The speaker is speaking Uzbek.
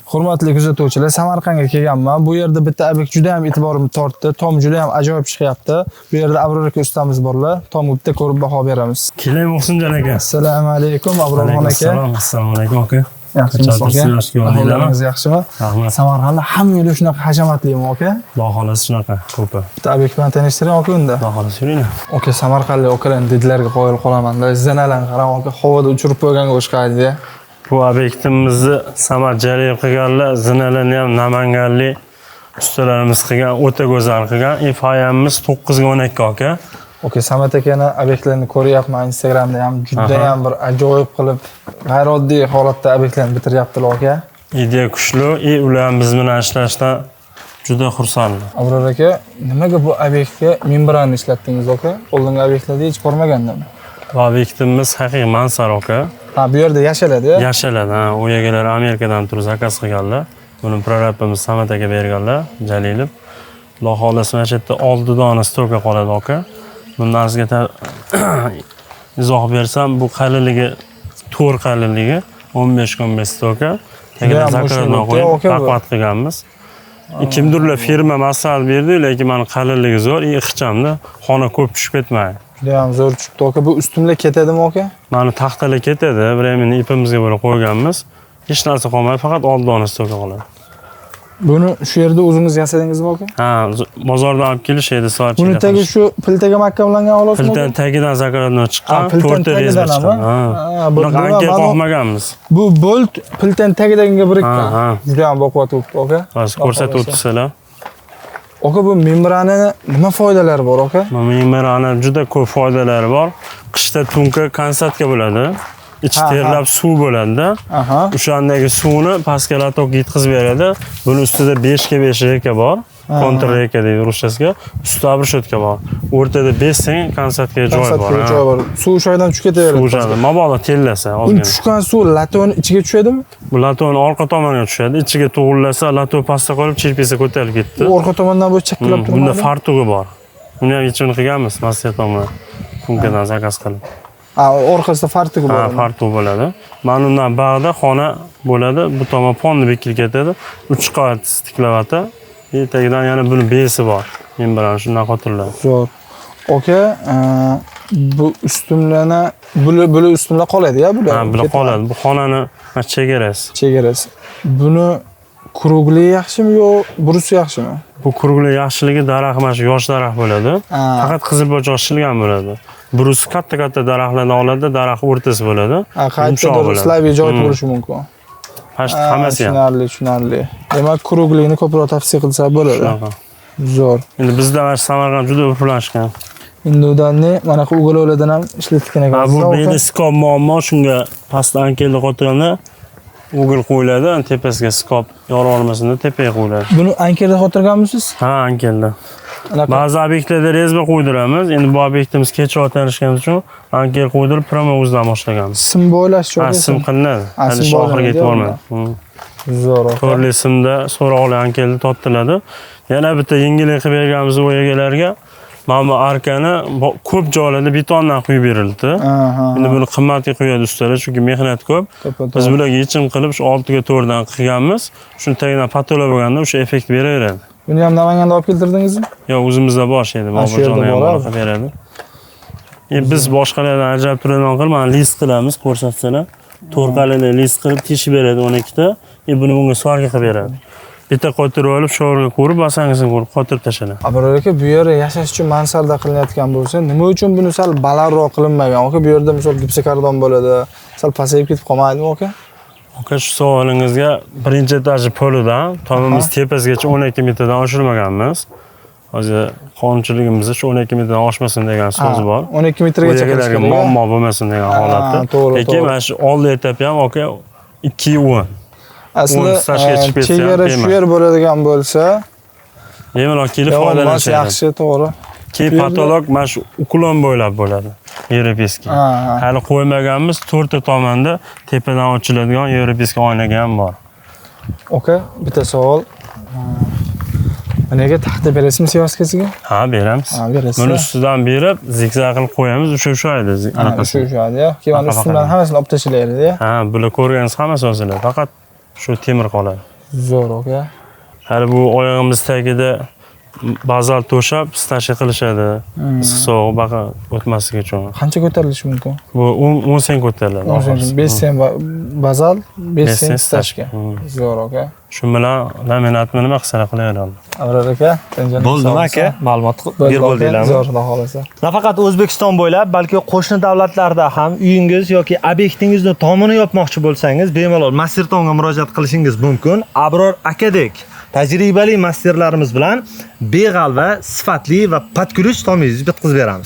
Hurmatli kuzatuvchilar, Samarqandga kelganman. Bu yerda bitta obyekt juda ham e'tiborimni tortdi. Tom juda ham ajoyib chiqyapti. Bu yerda Abror aka ustamiz borlar. Tomga bitta ko'rib baho beramiz. Keling Muhsinjon aka. Assalomu alaykum Abrorxon aka. Assalomu alaykum aka. Yaxshimisiz? Yaxshimi? Rahmat. Samarqandda hamma yo'li shunaqa hashamatli aka? Xudo xolasi shunaqa ko'pi. Bitta obyekt bilan tanishtiring aka unda. Xudo xolasi yuringlar. Aka, Samarqandlik akalarning didlariga qoyil qolaman-da. Zinalarni qarang aka, havoda uchirib qo'yganga o'xshaydi-da. Bu obyektimizni Samar Jaliyev qilganlar, zinalarni ham Namanganlik ustalarimiz qilgan, o'ta go'zal qilgan. Foyamiz 9 ga 12 aka. Aka, Samat akani obyektlarini ko'ryapman Instagramda ham juda ham bir ajoyib qilib, g'ayrioddiy holatda obyektlarni bitiryaptilar aka. Ideya kuchli, ular biz bilan ishlashdan juda xursandman. Abror aka, nimaga bu obyektga membrani ishlatdingiz aka? Oldingi obyektlarda hech ko'rmagandimmi? Bu obyektimiz haqiqiy Mansar aka. Ha, bu yerda yashaladi-ya? Yashaladi, ha. U egalari Amerikadan turib zakaz qilganlar. Buni prorabimiz Samat aka berganlar, Jalilov. Xudo xolasa mana shu yerda 6 dona stokka qoladi aka. Bundan sizga izoh bersam, bu qalinligi, to'r qalinligi 15-15 stokka. Tagidan zakarni qo'yib, taqvat qilganmiz. Kimdirlar firma maslahat berdi, lekin meni qalinligi zo'r, ixchamda, xona ko'p tushib ketmaydi. Juda ham zo'r chiqdi aka. Bu ustunlar ketadimi aka? Mani taxtalar ketadi, временно ipimizga bo'lib qo'yganmiz. Hech narsa qolmaydi, faqat 6 dona stokka qoladi. Buni shu yerda o'zingiz yasadingizmi aka? Ha, bozordan olib kelishadi, soatchiga. Buni tagi shu piltaga mahkamlangan xolosmi? Piltadan tagidan zakardan chiqqan, 4 ta rezba chiqqan. Ha. Buni ankel qo'ymaganmiz. Bu bolt piltaning tagidagiga birikkan. Juda ham baquvvat o'tdi aka. Hozir ko'rsatib o'tsizlar. Aka, bu membrani nima foydalari bor aka? Membrani juda ko'p foydalari bor. Qishda tunka konsertga bo'ladi. İçi terlab suv bo'ladi-da. O'shandagi suvni pastga latok yetkazib beradi. Buni ustida 5 ga 5 reka bor. Kontr reka deydi ruschasiga. Ustida abrishotka bor. O'rtada 5 teng konsertga joy bor. Suv o'shadan tushib ketaveradi. Suv o'shadan mabodo tellasa ozgina. Uni tushgan suv laton ichiga tushadimi? Bu laton orqa tomoniga tushadi. Ichiga tug'ilsa, laton pastga qolib, chirpisa ko'tarilib ketdi. Orqa tomondan bu chakkilab turadi. Bunda fartugi bor. Buni ham yechimini qilganmiz, masiyatdan bilan. Tunkadan zakaz qilib. Orqasida fartugi bor. Ha, fartugi bo'ladi. Mana undan bag'da xona bo'ladi. Bu tomon ponni bekilib ketadi. 3 qavat stiklavata. Tagidan yana buni besi bor. Men bilan shundan xotirlar. Zo'r. Aka, bu ustunlarni buli ustunlar qoladi-ya bular. Ha, bular qoladi. Bu xonani chegarasi. Chegarasi. Buni kurugli yaxshimi yo burusi yaxshimi? Bu kurugli yaxshiligi daraxt mana shu yosh daraxt bo'ladi. Faqat qizilbochoq shilgan bo'ladi. Burus katta-katta daraxtlardan oladi, daraxt o'rtasi bo'ladi. Qayerdadir slaviy joy bo'lishi mumkin. Hammasi ham. Tushunarli. Demak, kuruglikni ko'proq tavsiya qilsa bo'ladi. Zo'r. Endi bizda mana Samarqand juda urflashgan. Endi ularni mana bu ugolovlardan ham ishlatgan ekansiz. Bu endi skop muammo, shunga pastdan keldi qotirganda ugil qo'yiladi, tepasiga skop yorib olmasin deb tepaga qo'yiladi. Buni ankelda xotirganmisiz? Ha, ankelda. Ba'zi obyektlarda rezba qo'ydiramiz. Endi bu obyektimiz kechroq tanishganimiz uchun ankel qo'ydirib, promo o'zidan boshlaganmiz. Sim bo'ylash joyi. Ha, sim qilinadi. Hali oxiriga yetib bormadi. Zo'r. Turli simda so'roqli ankelda toptiladi. Yana bitta yengillik qilib berganmiz u egalariga. Mana bu arkani ko'p joylarda betondan quyib berildi. Endi buni qimmatga quyadi ustalar, chunki mehnat ko'p. Biz bularga yechim qilib shu 6 ga 4 dan qilganmiz. Shuni tagidan patolog bo'lganda o'sha effekt beraveradi. Buni ham Namanganda olib keltirdingizmi? Yo'q, o'zimizda bor edi. Boburjonda ham bor beradi. Biz boshqalardan ajralib turadigan qilib, mana list qilamiz, ko'rsatsalar. To'rqalini list qilib teshib beradi 12 ta. Buni bunga svarga qilib beradi. Bitta qotirib olib, sho'rga qo'rib, basangisini qo'rib, qotirib tashladi. Abror aka, bu yerda yashash uchun mansarda qilinayotgan bo'lsa, nima uchun buni sal balandroq qilinmagan? Aka, bu yerda misol gipsokardon bo'ladi, sal pasayib ketib qolmaydimi aka? Aka, shu savolingizga birinchi etajni polidan tomimiz tepasigacha 12 metrdan oshirmaganmiz. Hozir qonunchiligimizda shu 12 metrdan oshmasin degan so'z bor. 12 metrgacha qilish kerak. Muammo bo'lmasin degan holatda. Lekin mana shu oldi etapi ham aka 2:10. Aslida chegara shu yer bo'ladigan bo'lsa, bemalol kelib foydalanishadi. Yaxshi, to'g'ri. Keyin patolog mana shu uklon bo'ylab bo'ladi. Yevropeskiy. Hali qo'ymaganmiz, 4 ta tomonda tepadan ochiladigan yevropeskiy oynaga ham bor. Aka, bitta savol. Nega taxta berasizmi Sevaskasiga? Ha, beramiz. Ha, berasiz. Buni ustidan berib, zigzag qilib qo'yamiz, o'sha-o'shaydi. O'sha-o'shaydi-ya. Keyin ustidan hammasini olib tashlaydi-ya. Ha, bular ko'rganingiz hammasi o'zinglar. Faqat shu temir qoladi. Zo'r aka. Hali bu oyog'imiz tagida bazalt to'shab, stashi qilishadi. Issiq sovuq baqa o'tmasligi uchun. Qancha ko'tarilishi mumkin? Bu 10 sen ko'tariladi. 5 sen bazal, 5 sen sen stashga. Zo'r aka. Shu bilan laminatni nima qilsa qilaveradi. Abror aka, Bo'ldimi aka? Ma'lumot berib bo'ldinglarmi? Zo'r, xudo xolasa. Nafaqat O'zbekiston bo'ylab, balki qo'shni davlatlarda ham uyingiz yoki obyektingizni tomini yopmoqchi bo'lsangiz, bemalol Mastertonga murojaat qilishingiz mumkin. Abror akadek tajribali masterlarimiz bilan beg'alva, sifatli va patkuruch tomingizni bitkazib beramiz.